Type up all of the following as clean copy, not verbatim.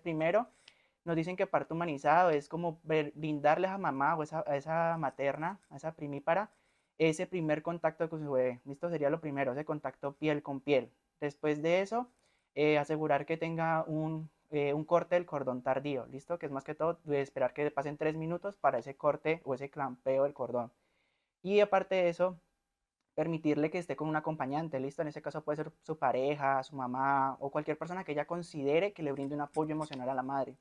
primero nos dicen que parto humanizado es como brindarle a esa mamá o a esa materna, a esa primípara, ese primer contacto con su bebé. Esto sería lo primero, ese contacto piel con piel. Después de eso, asegurar que tenga un corte del cordón tardío, ¿listo? Que es más que todo de esperar que pasen 3 minutos para ese corte o ese clampeo del cordón. Y aparte de eso, permitirle que esté con un acompañante, ¿listo? En ese caso puede ser su pareja, su mamá o cualquier persona que ella considere que le brinde un apoyo emocional a la madre.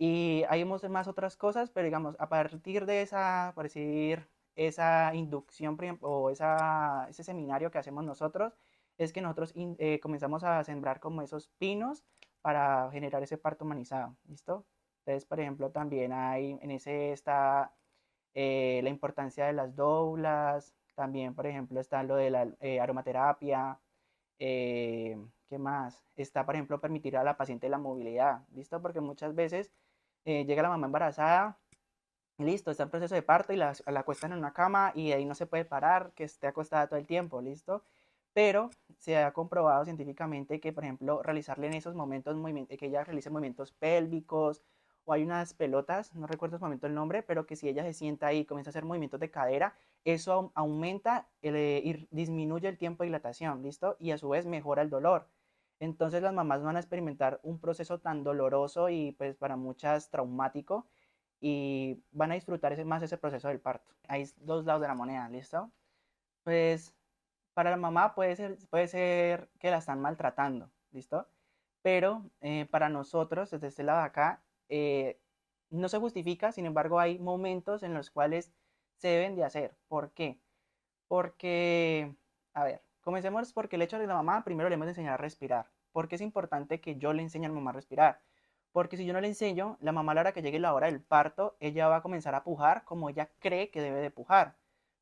Y hay más otras cosas, pero digamos, a partir de esa, por decir, esa inducción o ese seminario que hacemos nosotros, es que nosotros comenzamos a sembrar como esos pinos para generar ese parto humanizado, ¿listo? Entonces, por ejemplo, también hay, en ese está la importancia de las doulas, también, por ejemplo, está lo de la aromaterapia, ¿qué más? Está, por ejemplo, permitir a la paciente la movilidad, ¿listo? Porque muchas veces llega la mamá embarazada, listo, está en proceso de parto y la acuestan en una cama y ahí no se puede parar, que esté acostada todo el tiempo, ¿listo? Pero se ha comprobado científicamente que, por ejemplo, realizarle en esos momentos, que ella realice movimientos pélvicos, o hay unas pelotas, no recuerdo en este momento el nombre, pero que si ella se sienta ahí y comienza a hacer movimientos de cadera, eso aumenta y disminuye el tiempo de dilatación, ¿listo? Y a su vez mejora el dolor. Entonces las mamás no van a experimentar un proceso tan doloroso y pues para muchas traumático y van a disfrutar más ese proceso del parto. Hay dos lados de la moneda, ¿listo? Pues para la mamá puede ser que la están maltratando, ¿listo? Pero para nosotros, desde este lado de acá, no se justifica, sin embargo, hay momentos en los cuales se deben de hacer. ¿Por qué? Porque, a ver, comencemos porque el hecho de la mamá, primero le hemos de enseñar a respirar. ¿Por qué es importante que yo le enseñe a la mamá a respirar? Porque si yo no le enseño, la mamá a la hora que llegue la hora del parto, ella va a comenzar a pujar como ella cree que debe de pujar.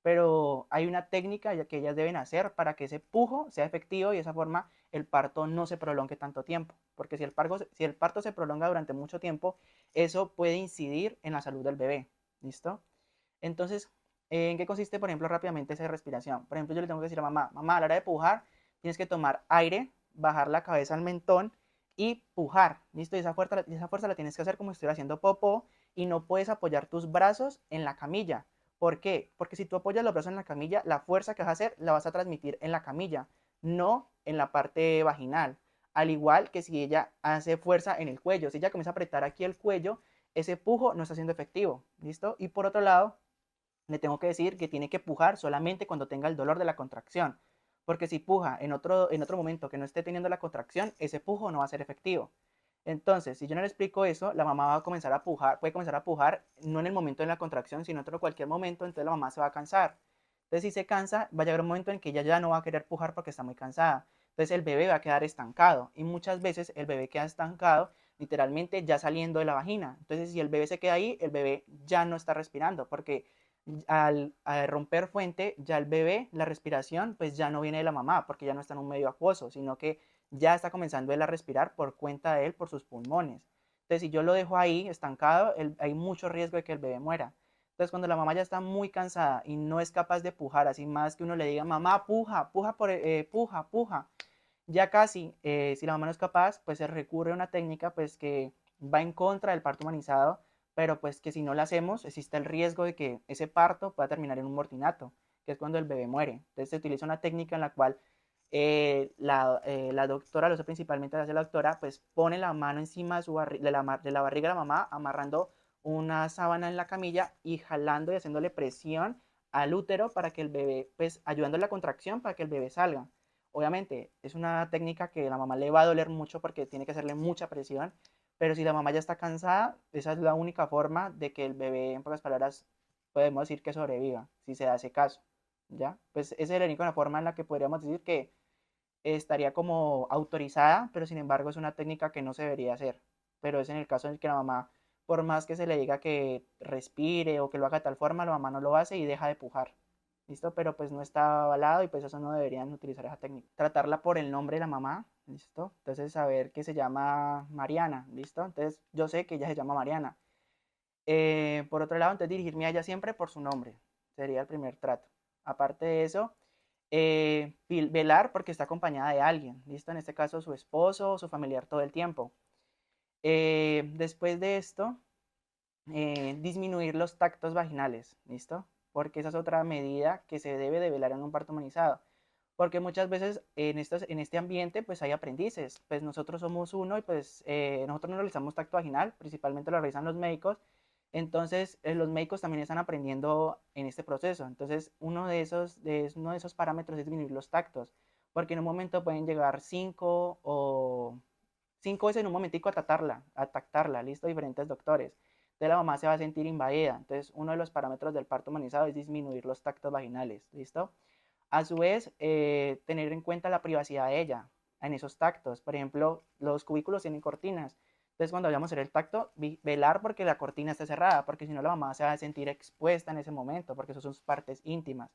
Pero hay una técnica que ellas deben hacer para que ese pujo sea efectivo y de esa forma el parto no se prolongue tanto tiempo. Porque si el parto se prolonga durante mucho tiempo, eso puede incidir en la salud del bebé. ¿Listo? Entonces, ¿en qué consiste, por ejemplo, rápidamente esa respiración? Por ejemplo, yo le tengo que decir a mamá, mamá, a la hora de pujar, tienes que tomar aire, bajar la cabeza al mentón y pujar, ¿listo? Y esa fuerza la tienes que hacer como si estuvieras haciendo popó y no puedes apoyar tus brazos en la camilla. ¿Por qué? Porque si tú apoyas los brazos en la camilla, la fuerza que vas a hacer la vas a transmitir en la camilla, no en la parte vaginal. Al igual que si ella hace fuerza en el cuello, si ella comienza a apretar aquí el cuello, ese pujo no está siendo efectivo, ¿listo? Y por otro lado, le tengo que decir que tiene que pujar solamente cuando tenga el dolor de la contracción. Porque si puja en otro momento que no esté teniendo la contracción, ese pujo no va a ser efectivo. Entonces, si yo no le explico eso, la mamá va a comenzar a pujar, puede comenzar a pujar no en el momento de la contracción, sino en cualquier momento, entonces la mamá se va a cansar. Entonces, si se cansa, va a llegar un momento en que ella ya no va a querer pujar porque está muy cansada. Entonces, el bebé va a quedar estancado y muchas veces el bebé queda estancado literalmente ya saliendo de la vagina. Entonces, si el bebé se queda ahí, el bebé ya no está respirando porque al romper fuente, ya el bebé, la respiración, pues ya no viene de la mamá, porque ya no está en un medio acuoso, sino que ya está comenzando él a respirar por cuenta de él, por sus pulmones. Entonces, si yo lo dejo ahí estancado, hay mucho riesgo de que el bebé muera. Entonces, cuando la mamá ya está muy cansada y no es capaz de pujar, así más que uno le diga, mamá, puja, puja, puja, ya casi, si la mamá no es capaz, pues se recurre a una técnica pues que va en contra del parto humanizado, pero pues que si no la hacemos, existe el riesgo de que ese parto pueda terminar en un mortinato, que es cuando el bebé muere. Entonces se utiliza una técnica en la cual la doctora, lo sé principalmente la doctora, pues pone la mano encima de, de la barriga de la mamá, amarrando una sábana en la camilla y jalando y haciéndole presión al útero para que el bebé, pues ayudando a la contracción para que el bebé salga. Obviamente, es una técnica que a la mamá le va a doler mucho porque tiene que hacerle mucha presión, pero si la mamá ya está cansada, esa es la única forma de que el bebé, en pocas palabras, podemos decir que sobreviva, si se hace caso, ¿ya? Pues esa es la única forma en la que podríamos decir que estaría como autorizada, pero sin embargo es una técnica que no se debería hacer. Pero es en el caso en el que la mamá, por más que se le diga que respire o que lo haga de tal forma, la mamá no lo hace y deja de pujar. ¿Listo? Pero pues no está avalado y pues eso no deberían utilizar esa técnica. Tratarla por el nombre de la mamá, ¿listo? Entonces saber que se llama Mariana, ¿listo? Entonces yo sé que ella se llama Mariana. Por otro lado, entonces dirigirme a ella siempre por su nombre. Sería el primer trato. Aparte de eso, velar porque está acompañada de alguien, ¿listo? En este caso su esposo o su familiar todo el tiempo. Después de esto, disminuir los tactos vaginales, ¿listo? Porque esa es otra medida que se debe de velar en un parto humanizado. Porque muchas veces en este ambiente pues hay aprendices, pues nosotros somos uno y pues nosotros no realizamos tacto vaginal, principalmente lo realizan los médicos, entonces los médicos también están aprendiendo en este proceso, entonces uno de esos parámetros es disminuir los tactos, porque en un momento pueden llegar cinco veces en un momentico a tactarla, listo, diferentes doctores. Entonces la mamá se va a sentir invadida. Entonces uno de los parámetros del parto humanizado es disminuir los tactos vaginales, listo. A su vez, tener en cuenta la privacidad de ella en esos tactos. Por ejemplo, los cubículos tienen cortinas. Entonces, cuando vayamos a hacer el tacto, velar porque la cortina esté cerrada, porque si no, la mamá se va a sentir expuesta en ese momento, porque eso son sus partes íntimas.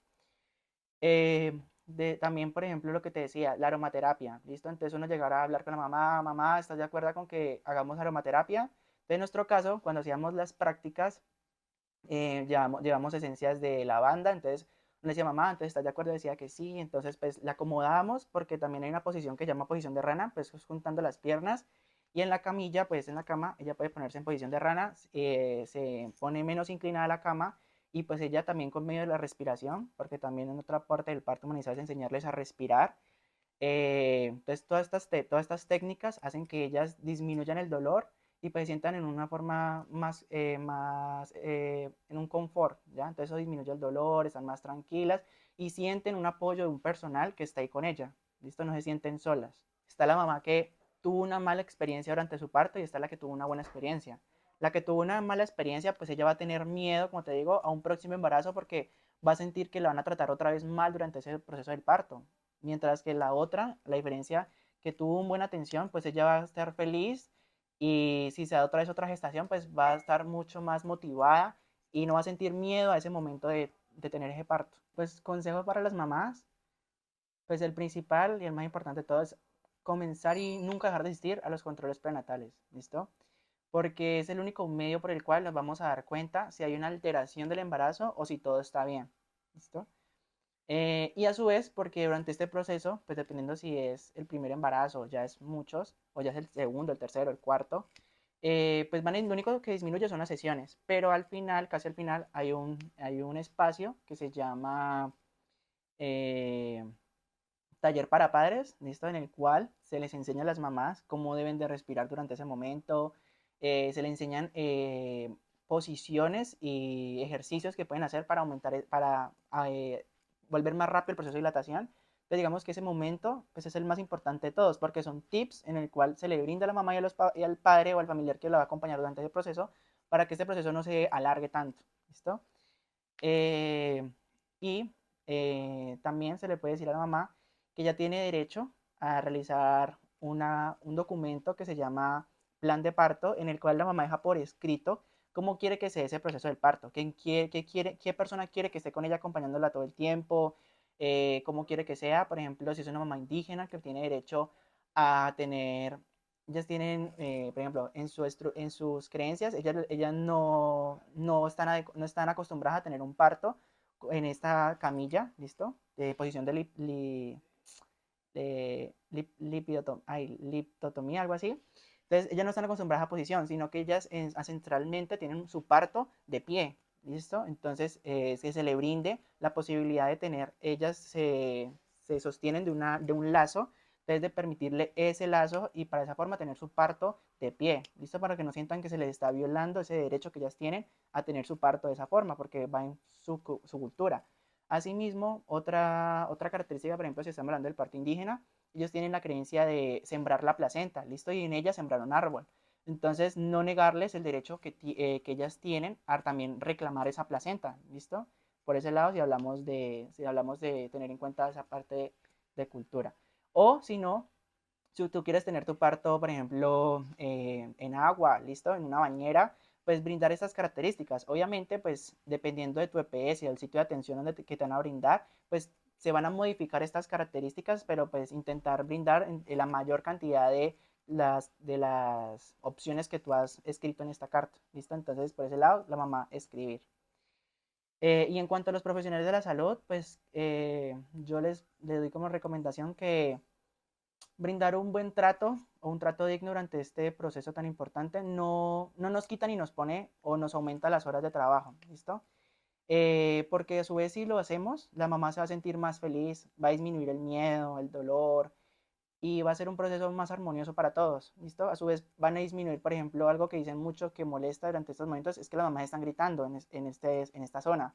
También, por ejemplo, lo que te decía, la aromaterapia, ¿listo? Entonces uno llegará a hablar con la mamá, mamá, ¿estás de acuerdo con que hagamos aromaterapia? Entonces, en nuestro caso, cuando hacíamos las prácticas, llevamos esencias de lavanda, entonces le decía, mamá, entonces estás de acuerdo, decía que sí, entonces pues la acomodamos porque también hay una posición que se llama posición de rana, pues juntando las piernas y en la camilla, pues en la cama, ella puede ponerse en posición de rana, se pone menos inclinada a la cama y pues ella también con medio de la respiración, porque también en otra parte del parto humanizado es enseñarles a respirar. Entonces todas estas técnicas hacen que ellas disminuyan el dolor y pues se sientan en una forma en un confort, ¿ya? Entonces eso disminuye el dolor, están más tranquilas y sienten un apoyo de un personal que está ahí con ella, ¿listo? No se sienten solas. Está la mamá que tuvo una mala experiencia durante su parto y está la que tuvo una buena experiencia. La que tuvo una mala experiencia, pues ella va a tener miedo, como te digo, a un próximo embarazo porque va a sentir que la van a tratar otra vez mal durante ese proceso del parto. Mientras que la otra, la diferencia que tuvo una buena atención, pues ella va a estar feliz y si se da otra vez otra gestación, pues va a estar mucho más motivada y no va a sentir miedo a ese momento de tener ese parto. Pues consejo para las mamás, pues el principal y el más importante de todo es comenzar y nunca dejar de asistir a los controles prenatales, ¿listo? Porque es el único medio por el cual nos vamos a dar cuenta si hay una alteración del embarazo o si todo está bien, ¿listo? Y a su vez, porque durante este proceso, pues dependiendo si es el primer embarazo, ya es muchos, o ya es el segundo, el tercero, el cuarto, pues lo único que disminuye son las sesiones, pero al final, casi al final, hay un espacio que se llama eh, taller para padres, ¿listo? En el cual se les enseña a las mamás cómo deben de respirar durante ese momento, se les enseñan posiciones y ejercicios que pueden hacer para volver más rápido el proceso de dilatación. Entonces digamos que ese momento pues es el más importante de todos porque son tips en el cual se le brinda a la mamá y al padre o al familiar que la va a acompañar durante ese proceso para que este proceso no se alargue tanto, ¿listo? Eh, y también se le puede decir a la mamá que ya tiene derecho a realizar un documento que se llama plan de parto, en el cual la mamá deja por escrito cómo quiere que sea ese proceso del parto, qué persona quiere que esté con ella acompañándola todo el tiempo, cómo quiere que sea, por ejemplo, si es una mamá indígena que tiene derecho a tener, ellas tienen, por ejemplo, en sus creencias, ellas no están acostumbradas a tener un parto en esta camilla, ¿listo? De posición liptotomía, algo así. Entonces, ellas no están acostumbradas a posición, sino que ellas ancestralmente tienen su parto de pie, ¿listo? Entonces, que se le brinde la posibilidad de tener, se sostienen de un lazo, entonces de permitirle ese lazo y para esa forma tener su parto de pie, ¿listo? Para que no sientan que se les está violando ese derecho que ellas tienen a tener su parto de esa forma, porque va en su cultura. Asimismo, otra característica, por ejemplo, si estamos hablando del parto indígena, ellos tienen la creencia de sembrar la placenta, ¿listo? Y en ella sembrar un árbol. Entonces, no negarles el derecho que ellas tienen a también reclamar esa placenta, ¿listo? Por ese lado, si hablamos de tener en cuenta esa parte de cultura. O si no, si tú quieres tener tu parto, por ejemplo, en agua, ¿listo? En una bañera, pues brindar estas características. Obviamente, pues dependiendo de tu EPS y del sitio de atención que te van a brindar, pues se van a modificar estas características, pero pues intentar brindar en la mayor cantidad de las opciones que tú has escrito en esta carta, ¿listo? Entonces, por ese lado, la mamá escribir. Y en cuanto a los profesionales de la salud, pues yo les doy como recomendación que brindar un buen trato o un trato digno durante este proceso tan importante no nos quita ni nos pone o nos aumenta las horas de trabajo, ¿listo? Porque a su vez si lo hacemos, la mamá se va a sentir más feliz, va a disminuir el miedo, el dolor y va a ser un proceso más armonioso para todos, ¿listo? A su vez van a disminuir, por ejemplo, algo que dicen mucho que molesta durante estos momentos es que las mamás están gritando en esta zona.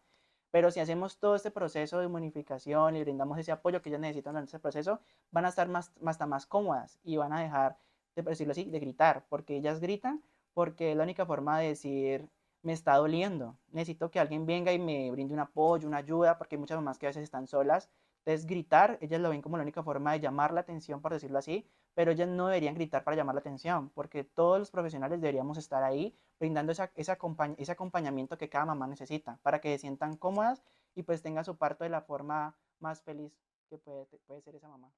Pero si hacemos todo este proceso de humanificación y brindamos ese apoyo que ellas necesitan durante ese proceso, van a estar hasta más cómodas y van a dejar, de decirlo así, de gritar, porque ellas gritan porque es la única forma de decir, me está doliendo, necesito que alguien venga y me brinde un apoyo, una ayuda, porque hay muchas mamás que a veces están solas. Entonces gritar, ellas lo ven como la única forma de llamar la atención, por decirlo así, pero ellas no deberían gritar para llamar la atención, porque todos los profesionales deberíamos estar ahí brindando ese acompañamiento que cada mamá necesita para que se sientan cómodas y pues tengan su parto de la forma más feliz que puede ser esa mamá.